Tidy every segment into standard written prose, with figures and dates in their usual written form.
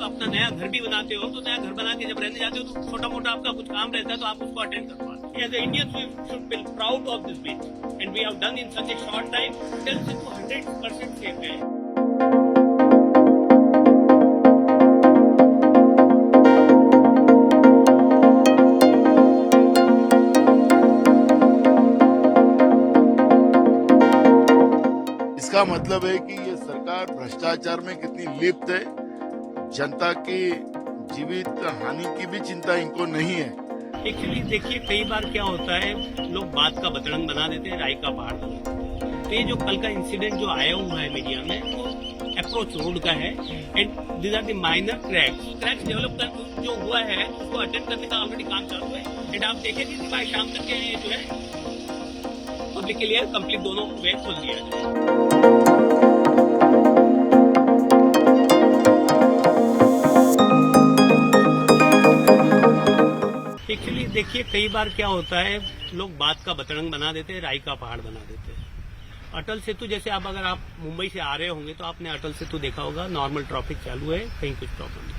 आप अपना नया घर भी बनाते हो तो नया घर बना के जब रहने जाते हो तो छोटा मोटा आपका कुछ काम रहता है तो आप उसको अटेंड कर पाते हो। As a Indians we should feel proud of this beach and we have done in such a short time. Atal Setu 100% safe है। इसका मतलब है कि ये सरकार भ्रष्टाचार में कितनी लिप्त है, जनता की जीवित हानि की भी चिंता इनको नहीं है। एक्चुअली देखिए कई बार क्या होता है, लोग बात का बतरंग बना देते हैं, राई का पहाड़ बना देते हैं। तो ये जो कल का इंसिडेंट जो आया हुआ है मीडिया में वो अप्रोच रोड का है and these are the minor cracks develop कर जो हुआ है उसको अटेंड करने का ऑलरेडी काम चालू है। एंड आप देखेंगे कि भाई शाम तक के ये जो है पब्लिक के लिए कंप्लीट दोनों वे खोल दिया जाए। एक्चुअली देखिए कई बार क्या होता है, लोग बात का बतरंग बना देते हैं, राई का पहाड़ बना देते हैं। अटल सेतु जैसे अगर आप मुंबई से आ रहे होंगे तो आपने अटल सेतु देखा होगा, नॉर्मल ट्रैफिक चालू है, कहीं कुछ प्रॉब्लम नहीं।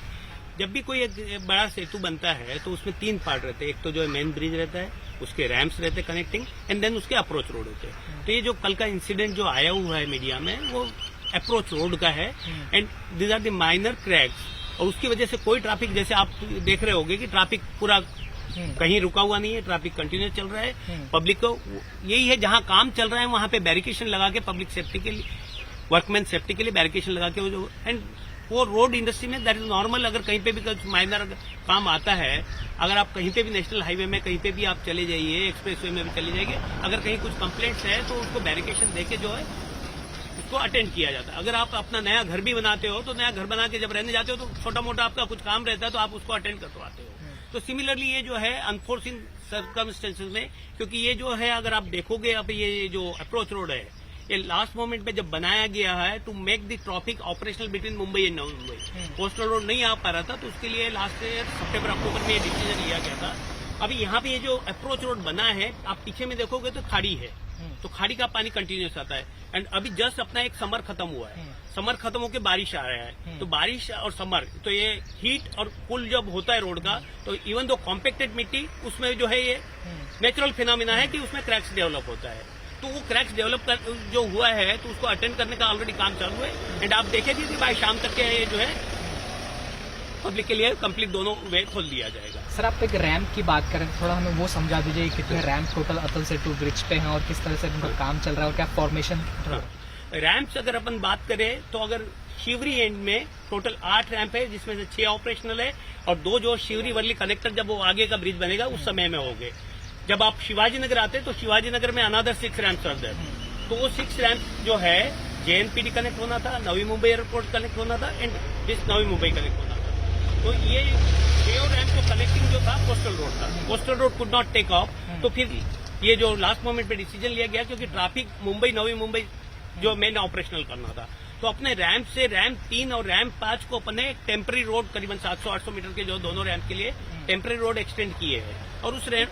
जब भी कोई एक बड़ा सेतु बनता है तो उसमें 3 पार्ट रहते हैं। एक तो जो है मेन ब्रिज रहता है, उसके रैम्प्स रहते हैं कनेक्टिंग, एंड देन उसके अप्रोच रोड होते हैं। तो ये जो कल का इंसिडेंट जो आया हुआ है मीडिया में वो अप्रोच रोड का है and these are the minor cracks. और उसकी वजह से कोई ट्रैफिक, जैसे आप देख रहे होंगे कि ट्रैफिक पूरा कहीं रुका हुआ नहीं है, ट्रैफिक कंटिन्यूस चल रहा है। पब्लिक को यही है, जहां काम चल रहा है वहां पे बैरिकेशन लगा के पब्लिक सेफ्टी के लिए, वर्कमैन सेफ्टी के लिए बैरिकेशन लगा के एंड वो रोड इंडस्ट्री में दैट इज नॉर्मल। अगर कहीं पे भी कुछ माइनर काम आता है, अगर आप कहीं पे भी नेशनल हाईवे में कहीं पे भी आप चले जाइए, एक्सप्रेसवे में भी चले जाइए, अगर कहीं कुछ कंप्लेंट्स है तो उसको बैरिकेशन देके जो है उसको अटेंड किया जाता है। अगर आप अपना नया घर भी बनाते हो तो नया घर बना के जब रहने जाते हो तो छोटा मोटा आपका कुछ काम रहता है तो आप उसको अटेंड करवाते हो। तो सिमिलरली ये जो है अनफोर्सिन सर्कमस्टेंसेस में, क्योंकि ये जो है अगर आप देखोगे अब ये जो अप्रोच रोड है ये लास्ट मोमेंट पे जब बनाया गया है to make the traffic operational between Mumbai and Navi Mumbai. Coastal road नहीं आ पा रहा था तो उसके लिए लास्ट ईयर सितंबर अक्टूबर में ये डिसीजन लिया गया था। अभी यहाँ पे ये जो अप्रोच रोड बना है, आप पीछे में देखोगे तो खाड़ी है, तो खाड़ी का पानी कंटिन्यूस आता है। एंड अभी जस्ट अपना एक समर खत्म हुआ है, समर खत्म होकर बारिश आ रहा है, तो बारिश और समर तो ये हीट और कूल जब होता है रोड का, तो इवन दो कॉम्पैक्टेड मिट्टी उसमें जो है ये नेचुरल फिनोमिना है कि उसमें क्रैक्स डेवलप होता है। तो वो क्रैक्स डेवलप जो हुआ है तो उसको अटेंड करने का ऑलरेडी काम चालू है। एंड आप देखेंगे कि भाई शाम तक के ये जो है पब्लिक के लिए कंप्लीट दोनों वे खोल दिया जाएगा। सर आप एक रैंप की बात करें, थोड़ा हमें वो समझा दीजिए कितने ramp total Atal Setu bridge पे हैं और किस तरह से उनका काम चल रहा है और क्या फॉर्मेशन। रैंप्स अगर अपन बात करें तो अगर शिवरी एंड में टोटल 8 रैंप है, जिसमें से 6 ऑपरेशनल है और 2 जो शिवरी वर्ली कनेक्टर जब वो आगे का ब्रिज बनेगा उस समय में हो गए। जब आप शिवाजी नगर आते हैं तो शिवाजी नगर में अनदर 6 रैंप्स आर देयर। तो वो 6 रैंप जो है JNPT कनेक्ट होना था, नवी मुंबई एयरपोर्ट कनेक्ट होना था and this Navi Mumbai connect होना था। तो ये रैंप को कनेक्टिंग जो था कोस्टल रोड था, coastal road could not take off. तो फिर ये जो लास्ट मोमेंट पे डिसीजन लिया गया, क्योंकि ट्रैफिक मुंबई नवी मुंबई जो मेन ऑपरेशनल करना था, तो अपने रैंप से रैंप 3 और रैंप 5 को अपने टेम्पररी रोड करीबन 700-800 मीटर के जो दोनों रैंप के लिए टेम्पररी रोड एक्सटेंड किए हैं। और उस रैंप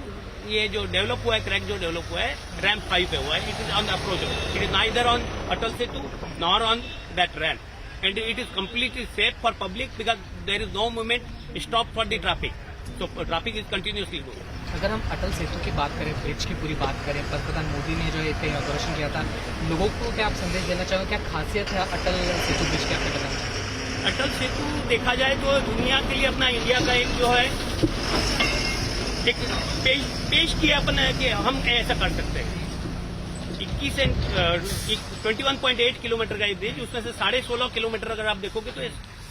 ये जो डेवलप हुआ है, क्रैक जो डेवलप हुआ है रैंप 5 पे हुआ है। It is on the approach, it is neither on Atal Setu nor on that ramp and it is completely safe for public because there is no movement stop for the traffic, तो traffic is continuously going. अगर हम अटल सेतु की बात करें, bridge की पूरी बात करें, पंतप्रधान मोदी ने जो एक इनॉग्रेशन किया था, लोगों को क्या आप संदेश देना चाहोगे, क्या खासियत है अटल सेतु ब्रिज की आपने बताया? अटल सेतु देखा जाए तो दुनिया के लिए अपना इंडिया का एक जो है एक पेश किया अपना कि हम ऐसा कर सकते हैं। 21.8 किलोमीटर का ये ब्रिज, उसमें से 16.5 किलोमीटर अगर आप देखोगे तो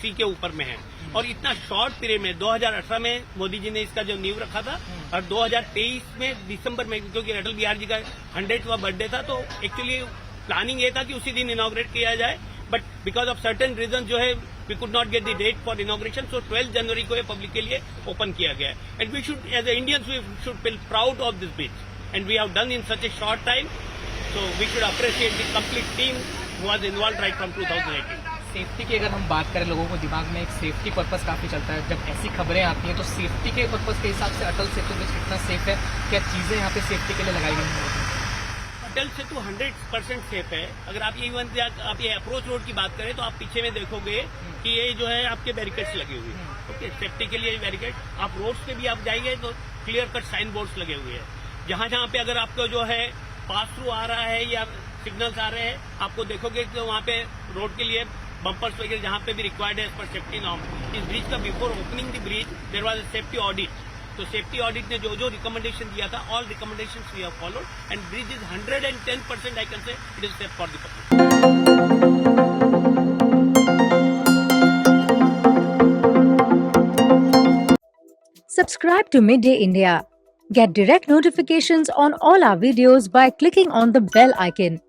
सी के ऊपर में है। और इतना शॉर्ट पीरियड में 2018 में मोदी जी ने इसका जो नींव रखा था और 2023 में दिसंबर में, क्योंकि अटल बिहारी जी का 100वां बर्थडे था, तो एक्चुअली प्लानिंग ये था कि उसी दिन इनॉग्रेट किया जाए, but because of certain reason जो है we could not get the date for inauguration, so 12 जनवरी को ये पब्लिक के लिए ओपन किया गया है। And we should as a Indians we should feel proud of this bridge and we have done in such a short time, so we should appreciate the complete team who was involve right from 2018। Safety की अगर हम बात करें, लोगों को दिमाग में एक सेफ्टी पर्पस काफी चलता है, जब ऐसी खबरें आती हैं तो सेफ्टी के पर्पस के हिसाब से अटल सेतु ब्रिज कितना सेफ है, क्या चीजें यहाँ पे सेफ्टी के लिए लगाई गई हैं? अटल से तो 100% सेफ है। अगर आप आप ये अप्रोच रोड की बात करें तो आप पीछे में देखोगे कि ये जो है आपके बैरिकेड्स लगे हुए हैं। ओके, सेफ्टी के लिए बैरिकेड। आप रोड्स पे भी आप जाएंगे तो क्लियर कट साइन बोर्ड्स लगे हुए हैं। जहां जहां पे अगर आपको जो है पास थ्रू आ रहा है या सिग्नल्स आ रहे हैं, आपको देखोगे कि वहां पे रोड के लिए बम्पर्स वगैरह जहां पे भी रिक्वायर्ड है एज पर सेफ्टी नॉर्म। इस ब्रिज का before opening the bridge there was a safety audit. तो सेफ्टी ऑडिट ने जो जो रिकमेंडेशन दिया था, all recommendations we have followed and bridge is 110% I can say it is safe for the public. Subscribe to Midday India. Get direct notifications on all our videos by clicking on the bell icon.